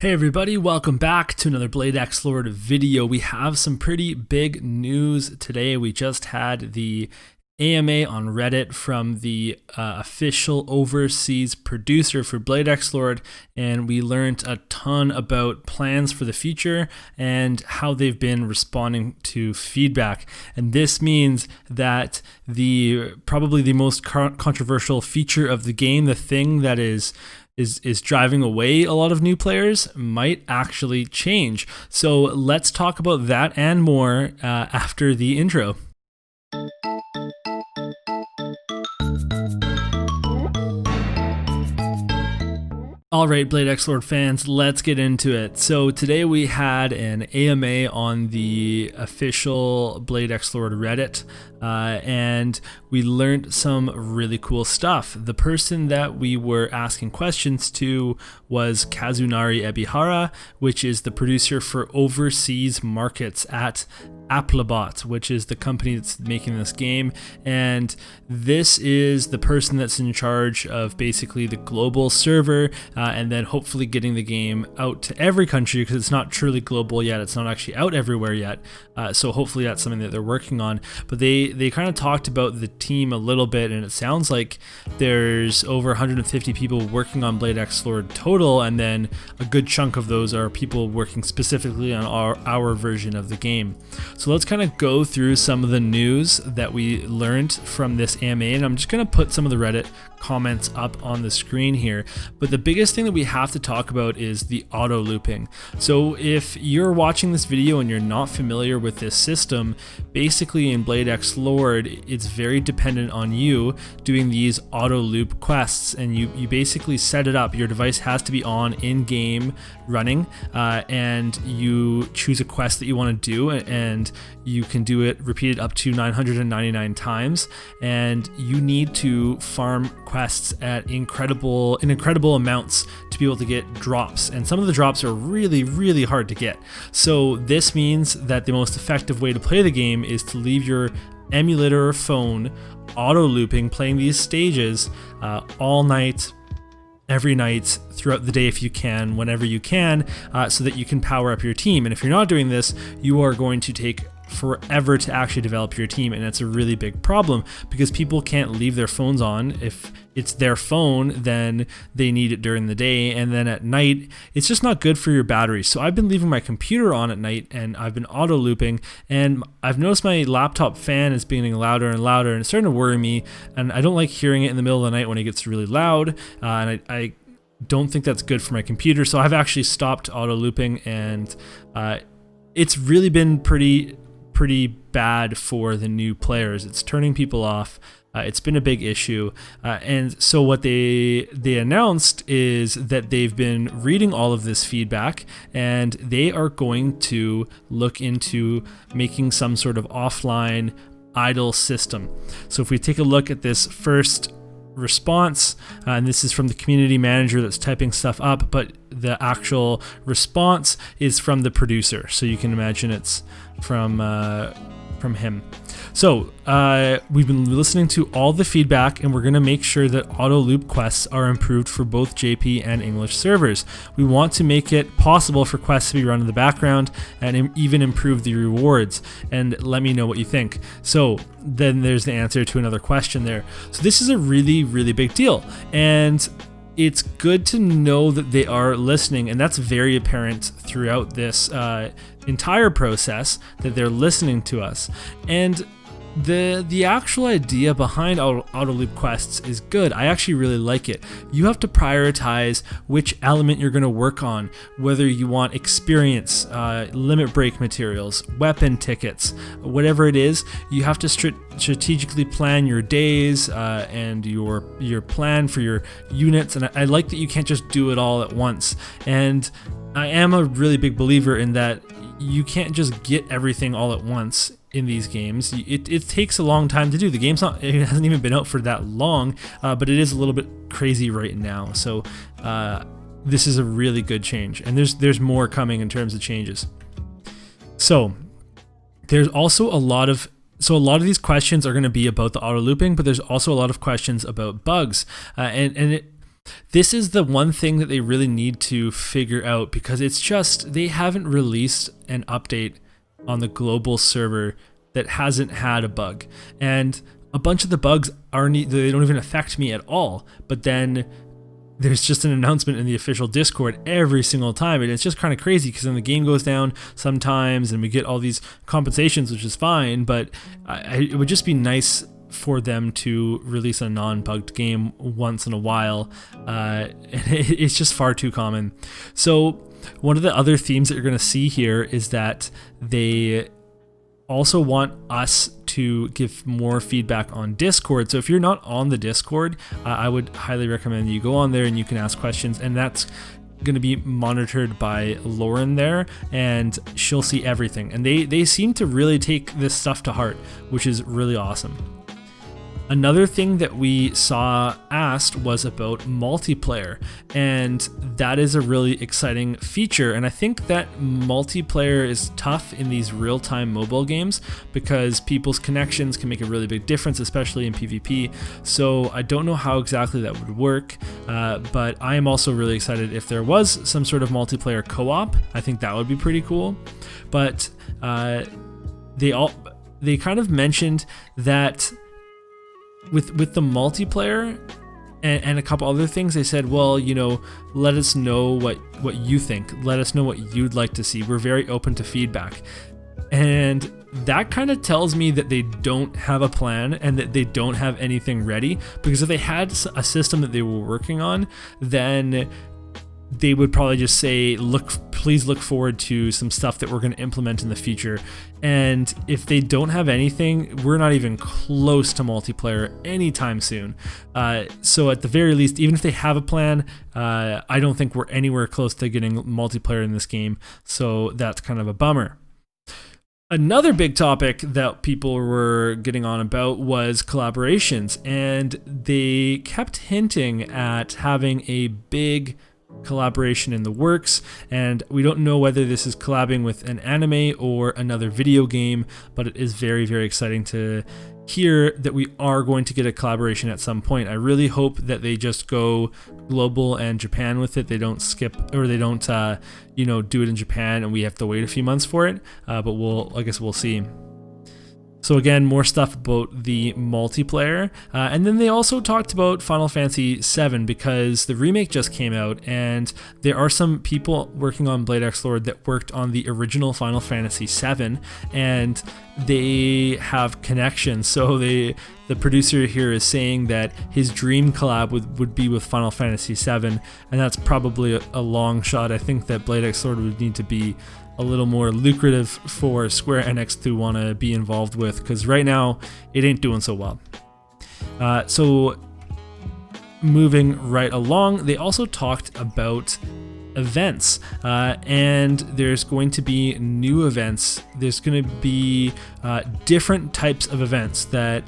Hey everybody, welcome back to another Blade XLord video. We have some pretty big news today. We just had the AMA on Reddit from the official overseas producer for Blade XLord, and we learned a ton about plans for the future and how they've been responding to feedback. And this means that probably the most controversial feature of the game, the thing that is driving away a lot of new players, might actually change. So let's talk about that and more after the intro. All right, Blade XLord fans, let's get into it. So today we had an AMA on the official Blade XLord Reddit, and we learned some really cool stuff. The person that we were asking questions to was Kazunari Ebihara, which is the producer for overseas markets at AUTOLOOPING, which is the company that's making this game. And this is the person that's in charge of basically the global server, and then hopefully getting the game out to every country, because it's not truly global yet. It's not actually out everywhere yet. So hopefully that's something that they're working on. But they kind of talked about the team a little bit, and it sounds like there's over 150 people working on Blade XLord total, and then a good chunk of those are people working specifically on our version of the game. So let's kind of go through some of the news that we learned from this AMA, and I'm just going to put some of the Reddit comments up on the screen here. But the biggest thing that we have to talk about is the auto looping. So if you're watching this video and you're not familiar with this system, basically in Blade XLord, it's very dependent on you doing these auto loop quests, and you basically set it up. Your device has to be on in-game running, and you choose a quest that you want to do, and you can do it repeated up to 999 times, and you need to farm quests at incredible amounts to be able to get drops, and some of the drops are really hard to get. So this means that the most effective way to play the game is to leave your emulator or phone auto looping, playing these stages all night, every night, throughout the day if you can, whenever you can, so that you can power up your team. And if you're not doing this, you are going to take forever to actually develop your team, and that's a really big problem because people can't leave their phones on. If it's their phone, then they need it during the day, and then at night it's just not good for your battery. So I've been leaving my computer on at night, and I've been auto looping, and I've noticed my laptop fan is getting louder and louder, and it's starting to worry me, and I don't like hearing it in the middle of the night when it gets really loud, and I don't think that's good for my computer. So I've actually stopped auto looping, and it's really been pretty bad for the new players. It's turning people off. It's been a big issue, and so what they announced is that they've been reading all of this feedback, and they are going to look into making some sort of offline idle system. So if we take a look at this first response, and this is from the community manager that's typing stuff up, but the actual response is from the producer, so you can imagine it's from him. So we've been listening to all the feedback, and we're going to make sure that auto loop quests are improved for both JP and English servers. We want to make it possible for quests to be run in the background and even improve the rewards. And let me know what you think. So then there's the answer to another question there. So this is a really big deal, and it's good to know that they are listening, and that's very apparent throughout this entire process, that they're listening to us. And the actual idea behind auto loop quests is good. I actually really like it. You have to prioritize which element you're going to work on, whether you want experience, limit break materials, weapon tickets, whatever it is. You have to strategically plan your days and your plan for your units. And I like that you can't just do it all at once. And I am a really big believer in that you can't just get everything all at once in these games. It takes a long time to do. The game's it hasn't even been out for that long, but it is a little bit crazy right now. So this is a really good change, and there's more coming in terms of changes. So there's also a lot of these questions are going to be about the auto looping, but there's also a lot of questions about bugs, and This is the one thing that they really need to figure out, because it's just, they haven't released an update on the global server that hasn't had a bug. And a bunch of the bugs they don't even affect me at all. But then there's just an announcement in the official Discord every single time, and it's just kind of crazy, because then the game goes down sometimes and we get all these compensations, which is fine, but it would just be nice for them to release a non-bugged game once in a while. It's just far too common. So one of the other themes that you're going to see here is that they also want us to give more feedback on Discord. So if you're not on the Discord, I would highly recommend you go on there and you can ask questions, and that's going to be monitored by Lauren there, and she'll see everything. And they seem to really take this stuff to heart, which is really awesome. Another thing that we saw asked was about multiplayer, and that is a really exciting feature. And I think that multiplayer is tough in these real-time mobile games because people's connections can make a really big difference, especially in PvP. So I don't know how exactly that would work, but I am also really excited if there was some sort of multiplayer co-op. I think that would be pretty cool. But they kind of mentioned that with the multiplayer and a couple other things, they said, well, you know, let us know what you think. Let us know what you'd like to see. We're very open to feedback. And that kind of tells me that they don't have a plan and that they don't have anything ready, because if they had a system that they were working on, then they would probably just say, please look forward to some stuff that we're going to implement in the future. And if they don't have anything, we're not even close to multiplayer anytime soon. So at the very least, even if they have a plan, I don't think we're anywhere close to getting multiplayer in this game. So that's kind of a bummer. Another big topic that people were getting on about was collaborations, and they kept hinting at having a big collaboration in the works, and we don't know whether this is collabing with an anime or another video game, but it is very, very exciting to hear that we are going to get a collaboration at some point. I really hope that they just go global and Japan with it. They don't skip, or they don't do it in Japan and we have to wait a few months for it, but I guess we'll see. So again, more stuff about the multiplayer. And then they also talked about Final Fantasy VII, because the remake just came out, and there are some people working on Blade XLord that worked on the original Final Fantasy VII, and they have connections. So the producer here is saying that his dream collab would be with Final Fantasy VII, and that's probably a long shot. I think that Blade XLord would need to be a little more lucrative for Square Enix to want to be involved with, because right now it ain't doing so well. So moving right along, they also talked about events, and there's going to be new events. There's going to be different types of events that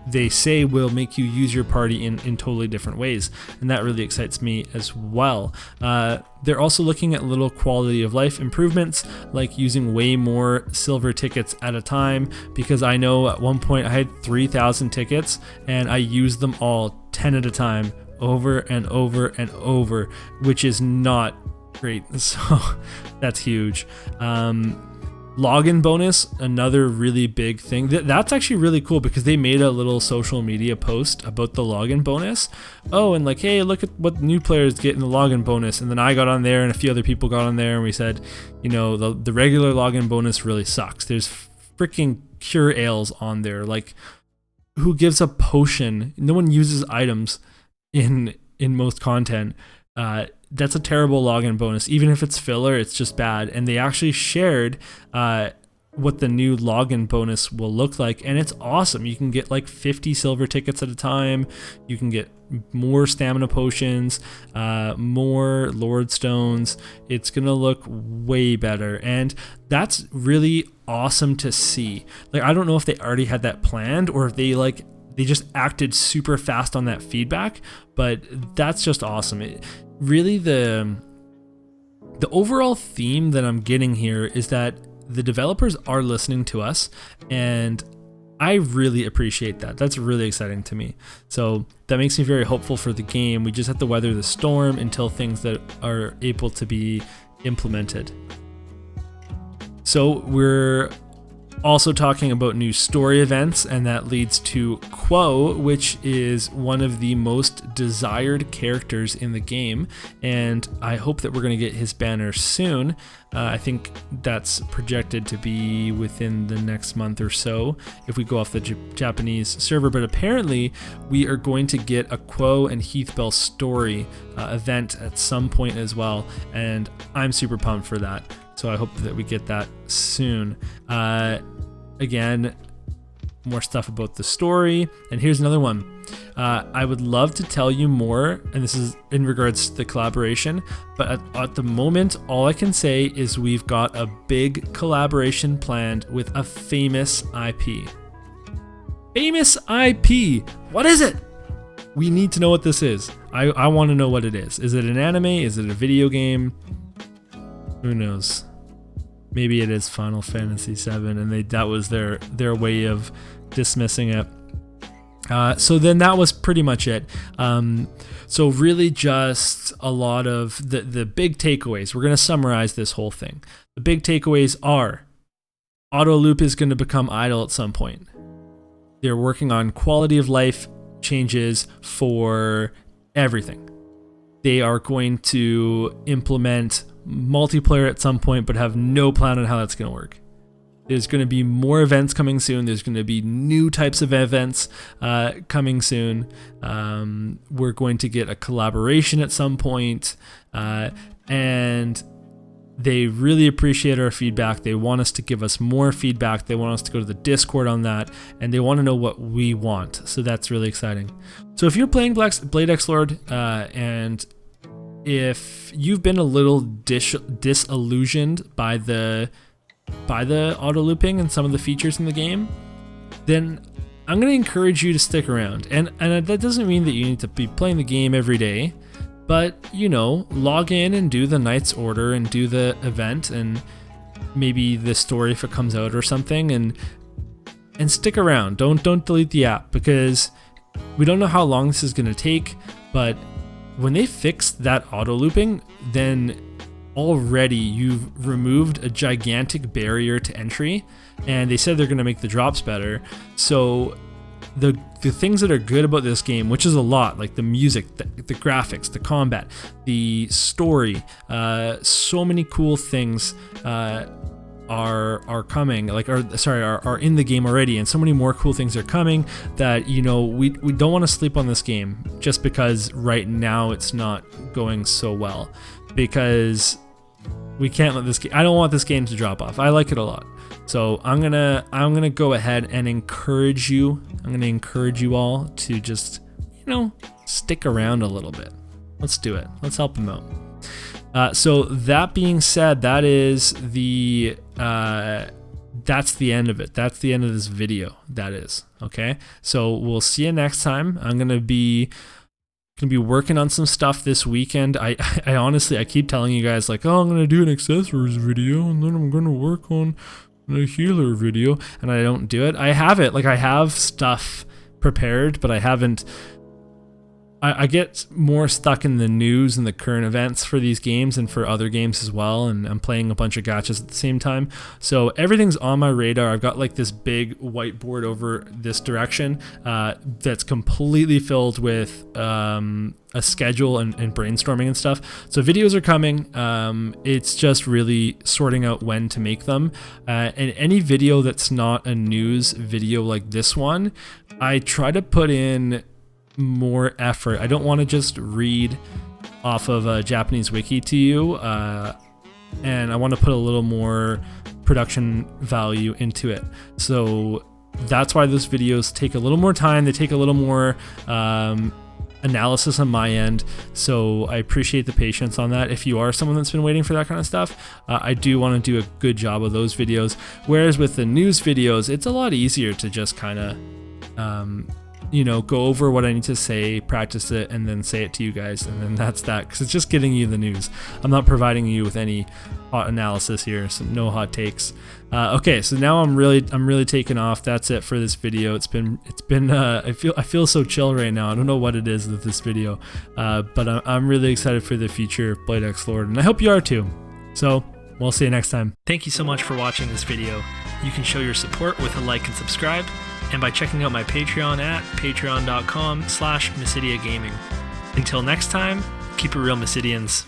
they say will make you use your party in totally different ways, and that really excites me as well. They're also looking at little quality of life improvements, like using way more silver tickets at a time, because I know at one point I had 3,000 tickets and I used them all 10 at a time, over and over and over, which is not great. So that's huge. Login bonus, another really big thing. That's actually really cool, because they made a little social media post about the login bonus. Oh, and like, hey, look at what new players get in the login bonus. And then I got on there and a few other people got on there and we said, you know, the regular login bonus really sucks. There's freaking cure ales on there. Like, who gives a potion? No one uses items in most content. That's a terrible login bonus. Even if it's filler, it's just bad. And they actually shared what the new login bonus will look like, and it's awesome. You can get like 50 silver tickets at a time. You can get more stamina potions, more lord stones. It's gonna look way better, and that's really awesome to see. Like, I don't know if they already had that planned or if they just acted super fast on that feedback, but that's just awesome. Really, the overall theme that I'm getting here is that the developers are listening to us, and I really appreciate that. That's really exciting to me. So that makes me very hopeful for the game. We just have to weather the storm until things that are able to be implemented. So we're also talking about new story events, and that leads to Quo, which is one of the most desired characters in the game, and I hope that we're going to get his banner soon. I think that's projected to be within the next month or so if we go off the Japanese server, but apparently we are going to get a Quo and Heath Bell story event at some point as well, and I'm super pumped for that. So I hope that we get that soon. Again, more stuff about the story. And here's another one. I would love to tell you more, and this is in regards to the collaboration, but at the moment, all I can say is we've got a big collaboration planned with a famous IP. Famous IP! What is it? We need to know what this is. I want to know what it is. Is it an anime? Is it a video game? Who knows? Maybe it is Final Fantasy VII, and that was their way of dismissing it. So then that was pretty much it. So really just a lot of the big takeaways. We're going to summarize this whole thing. The big takeaways are Autoloop is going to become idle at some point. They're working on quality of life changes for everything. They are going to implement multiplayer at some point, but have no plan on how that's going to work. There's going to be more events coming soon. There's going to be new types of events coming soon. We're going to get a collaboration at some point, and they really appreciate our feedback. They want us to give us more feedback. They want us to go to the Discord on that, and they want to know what we want. So that's really exciting. So if you're playing Blade XLord and if you've been a little disillusioned by the auto looping and some of the features in the game, then I'm going to encourage you to stick around. And that doesn't mean that you need to be playing the game every day, but you know, log in and do the Knight's Order and do the event and maybe the story if it comes out or something, and stick around. Don't delete the app, because we don't know how long this is going to take, but when they fix that auto looping, then already you've removed a gigantic barrier to entry, and they said they're going to make the drops better. So the things that are good about this game, which is a lot, like the music, the graphics, the combat, the story, so many cool things are coming, are in the game already, and so many more cool things are coming that, you know, we don't want to sleep on this game just because right now it's not going so well, because we can't let this game, I don't want this game to drop off. I like it a lot. So I'm gonna go ahead and encourage you. I'm gonna encourage you all to just, you know, stick around a little bit. Let's do it. Let's help them out. So that being said, that is that's the end of it. That's the end of this video. That is okay. So we'll see you next time. I'm gonna be working on some stuff this weekend. I honestly, I keep telling you guys like, oh, I'm gonna do an accessories video, and then I'm gonna work on a healer video, and I don't do it. I have stuff prepared, but I haven't. I get more stuck in the news and the current events for these games and for other games as well, and I'm playing a bunch of gachas at the same time. So everything's on my radar. I've got like this big whiteboard over this direction that's completely filled with a schedule and brainstorming and stuff. So videos are coming. It's just really sorting out when to make them. And any video that's not a news video like this one, I try to put in more effort. I don't want to just read off of a Japanese wiki to you, and I want to put a little more production value into it. So that's why those videos take a little more time. They take a little more analysis on my end, so I appreciate the patience on that. If you are someone that's been waiting for that kind of stuff, I do want to do a good job of those videos, whereas with the news videos, it's a lot easier to just kind of you know, go over what I need to say, practice it, and then say it to you guys, and then that's that, because it's just getting you the news. I'm not providing you with any hot analysis here, so no hot takes. Okay, so now I'm really taking off. That's it for this video. It's been I feel so chill right now. I don't know what it is with this video, but I'm really excited for the future of Blade XLord, and I hope you are too. So we'll see you next time. Thank you so much for watching this video. You can show your support with a like and subscribe, and by checking out my Patreon at patreon.com/MysidiaGaming. Until next time, keep it real, Mysidians.